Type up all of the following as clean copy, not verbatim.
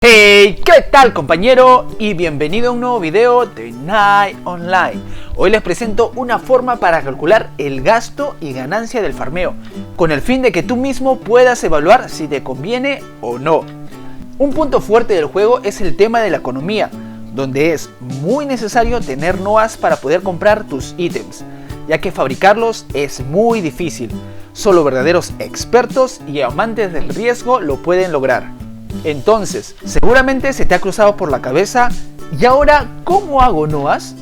Hey, ¿qué tal compañero? Y bienvenido a un nuevo video de Night Online. Hoy les presento una forma para calcular el gasto y ganancia del farmeo, con el fin de que tú mismo puedas evaluar si te conviene o no. Un punto fuerte del juego es el tema de la economía, donde es muy necesario tener NOAs para poder comprar tus ítems, ya que fabricarlos es muy difícil. Solo verdaderos expertos y amantes del riesgo lo pueden lograr. Entonces, seguramente se te ha cruzado por la cabeza, ¿y ahora cómo hago NOAs?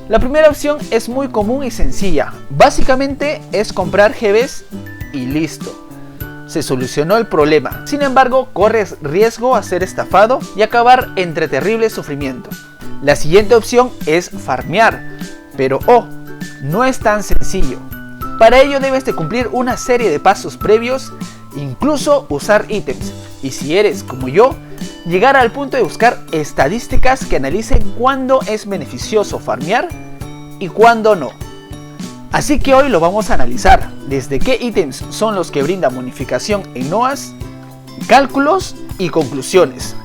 La primera opción es muy común y sencilla. Básicamente es comprar GBs y listo. Se solucionó el problema. Sin embargo, corres riesgo a ser estafado y acabar entre terrible sufrimiento. La siguiente opción es farmear, pero no es tan sencillo. Para ello debes de cumplir una serie de pasos previos, incluso usar ítems. Y si eres como yo, llegar al punto de buscar estadísticas que analicen cuándo es beneficioso farmear y cuándo no. Así que hoy lo vamos a analizar, desde qué ítems son los que brindan bonificación en NOAs, cálculos y conclusiones.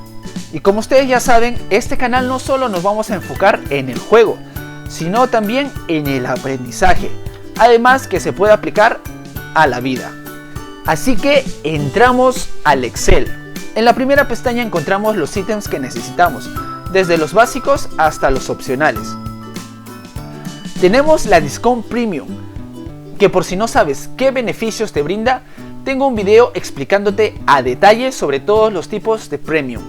Y como ustedes ya saben, este canal no solo nos vamos a enfocar en el juego, sino también en el aprendizaje, además que se puede aplicar a la vida. Así que entramos al Excel. En la primera pestaña encontramos los ítems que necesitamos, desde los básicos hasta los opcionales. Tenemos la Discount Premium, que por si no sabes qué beneficios te brinda, tengo un video explicándote a detalle sobre todos los tipos de Premium.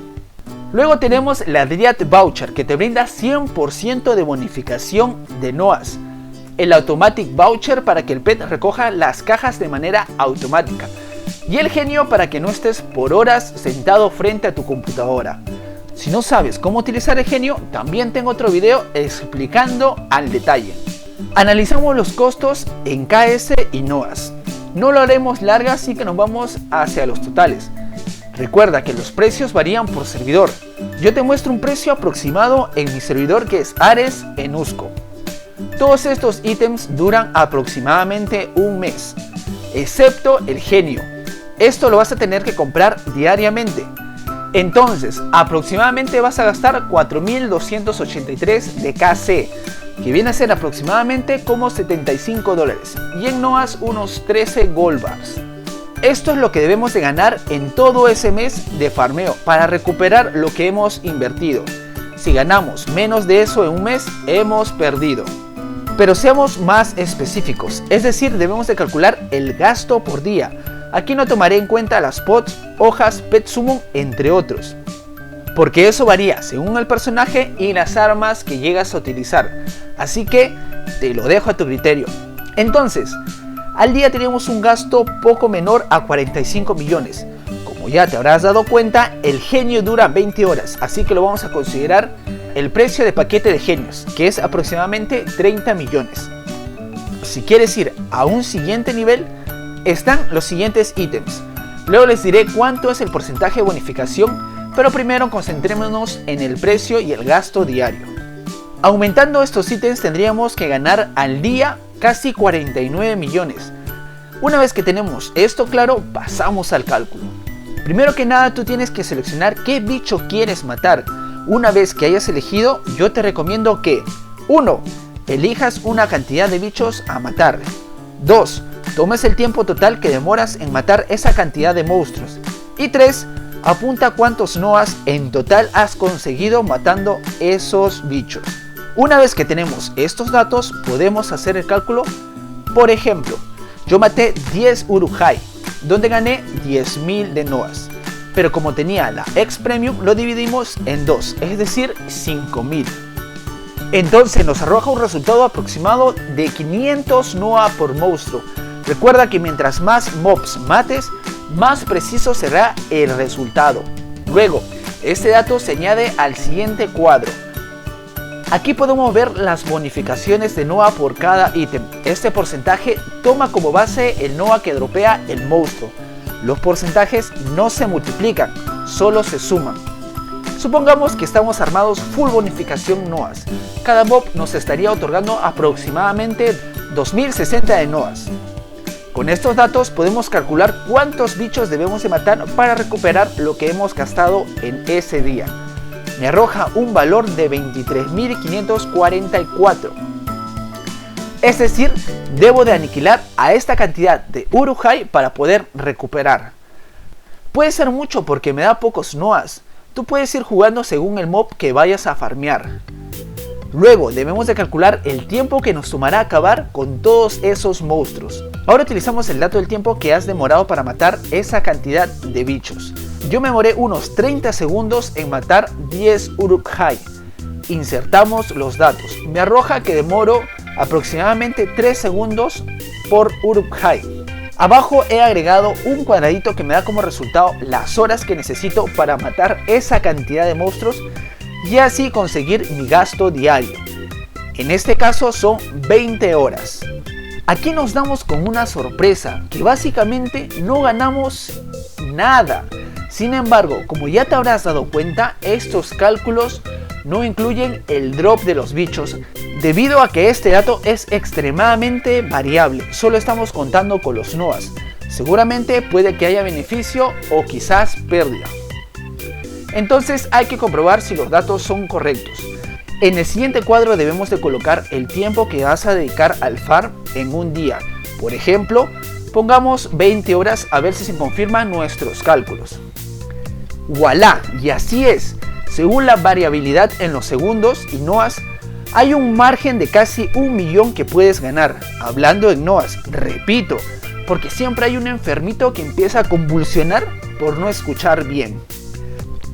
Luego tenemos la Dryad Voucher, que te brinda 100% de bonificación de NOAs. El Automatic Voucher para que el pet recoja las cajas de manera automática. Y el Genio para que no estés por horas sentado frente a tu computadora. Si no sabes cómo utilizar el Genio, también tengo otro video explicando al detalle. Analizamos los costos en KS y NOAs. No lo haremos larga, así que nos vamos hacia los totales. Recuerda que los precios varían por servidor. Yo te muestro un precio aproximado en mi servidor, que es Ares en Usco. Todos estos ítems duran aproximadamente un mes, excepto el Genio. Esto lo vas a tener que comprar diariamente. Entonces, aproximadamente vas a gastar 4.283 de KC, que viene a ser aproximadamente como $75, y en NOAs unos 13 Gold Bars. Esto es lo que debemos de ganar en todo ese mes de farmeo para recuperar lo que hemos invertido. Si ganamos menos de eso en un mes, hemos perdido. Pero seamos más específicos, es decir, debemos de calcular el gasto por día. Aquí no tomaré en cuenta las pots, hojas, pet summon, entre otros, porque eso varía según el personaje y las armas que llegas a utilizar. Así que te lo dejo a tu criterio. Entonces, al día tenemos un gasto poco menor a 45 millones. Como ya te habrás dado cuenta, el Genio dura 20 horas, así que lo vamos a considerar el precio de paquete de genios, que es aproximadamente 30 millones. Si quieres ir a un siguiente nivel, están los siguientes ítems. Luego les diré cuánto es el porcentaje de bonificación, pero primero concentrémonos en el precio y el gasto diario. Aumentando estos ítems tendríamos que ganar al día casi 49 millones. Una vez que tenemos esto claro, pasamos al cálculo. Primero que nada, tú tienes que seleccionar qué bicho quieres matar. Una vez que hayas elegido, yo te recomiendo que 1. Elijas una cantidad de bichos a matar. 2. Tomes el tiempo total que demoras en matar esa cantidad de monstruos. Y 3. Apunta cuántos NOAs en total has conseguido matando esos bichos. Una vez que tenemos estos datos, podemos hacer el cálculo. Por ejemplo, yo maté 10 Uruk-hai, donde gané 10.000 de NOAs. Pero como tenía la X Premium, lo dividimos en 2, es decir, 5.000. Entonces nos arroja un resultado aproximado de 500 NOA por monstruo. Recuerda que mientras más mobs mates, más preciso será el resultado. Luego, este dato se añade al siguiente cuadro. Aquí podemos ver las bonificaciones de NOA por cada ítem. Este porcentaje toma como base el NOA que dropea el monstruo. Los porcentajes no se multiplican, solo se suman. Supongamos que estamos armados full bonificación NOAs. Cada mob nos estaría otorgando aproximadamente 2060 de NOAs. Con estos datos podemos calcular cuántos bichos debemos de matar para recuperar lo que hemos gastado en ese día. Me arroja un valor de 23.544. Es decir, debo de aniquilar a esta cantidad de Uruk-hai para poder recuperar. Puede ser mucho porque me da pocos Noahs. Tú puedes ir jugando según el mob que vayas a farmear. Luego debemos de calcular el tiempo que nos tomará acabar con todos esos monstruos. Ahora utilizamos el dato del tiempo que has demorado para matar esa cantidad de bichos. Yo me demoré unos 30 segundos en matar 10 Uruk-hai. Insertamos los datos. Me arroja que demoro aproximadamente 3 segundos por Uruk-hai. Abajo he agregado un cuadradito que me da como resultado las horas que necesito para matar esa cantidad de monstruos y así conseguir mi gasto diario. En este caso son 20 horas. Aquí nos damos con una sorpresa, que básicamente no ganamos nada. Sin embargo, como ya te habrás dado cuenta, estos cálculos no incluyen el drop de los bichos, debido a que este dato es extremadamente variable. Solo estamos contando con los Noahs. Seguramente puede que haya beneficio o quizás pérdida. Entonces hay que comprobar si los datos son correctos. En el siguiente cuadro debemos de colocar el tiempo que vas a dedicar al farm en un día. Por ejemplo, pongamos 20 horas a ver si se confirman nuestros cálculos. ¡Voilá! Y así es. Según la variabilidad en los segundos y Noahs, hay un margen de casi 1 millón que puedes ganar. Hablando en Noahs, repito, porque siempre hay un enfermito que empieza a convulsionar por no escuchar bien.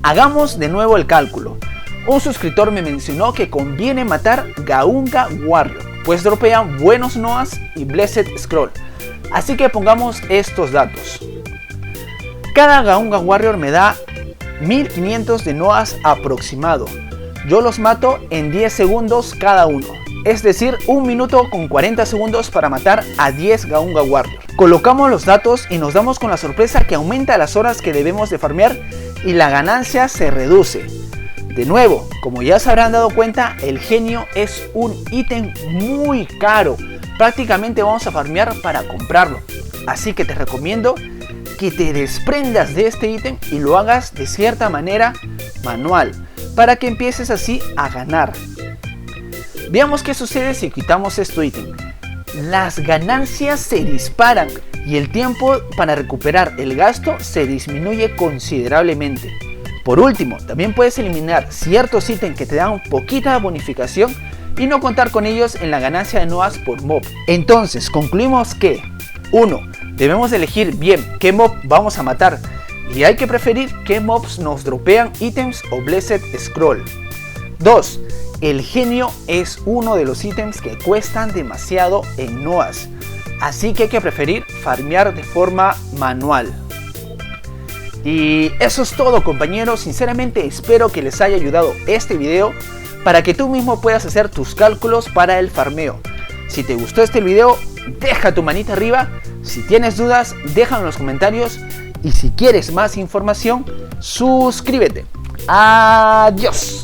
Hagamos de nuevo el cálculo. Un suscriptor me mencionó que conviene matar Gaunga Warrior, pues dropean buenos Noahs y Blessed Scroll. Así que pongamos estos datos. Cada Gaunga Warrior me da 1500 de Noahs aproximado. Yo los mato en 10 segundos cada uno. Es decir, 1 minuto con 40 segundos para matar a 10 Gaunga Warrior. Colocamos los datos y nos damos con la sorpresa que aumenta las horas que debemos de farmear y la ganancia se reduce. De nuevo, como ya se habrán dado cuenta, el genio es un ítem muy caro. Prácticamente vamos a farmear para comprarlo. Así que te recomiendo que te desprendas de este ítem y lo hagas de cierta manera manual, para que empieces así a ganar. Veamos qué sucede si quitamos este ítem. Las ganancias se disparan y el tiempo para recuperar el gasto se disminuye considerablemente. Por último, también puedes eliminar ciertos ítems que te dan poquita bonificación y no contar con ellos en la ganancia de Noahs por mob. Entonces concluimos que 1. Debemos elegir bien qué mob vamos a matar y hay que preferir qué mobs nos dropean ítems o Blessed Scroll. 2. El genio es uno de los ítems que cuestan demasiado en Noahs, así que hay que preferir farmear de forma manual. Y eso es todo, compañeros. Sinceramente espero que les haya ayudado este video para que tú mismo puedas hacer tus cálculos para el farmeo. Si te gustó este video, deja tu manita arriba. Si tienes dudas, déjalo en los comentarios. Y si quieres más información, suscríbete. Adiós.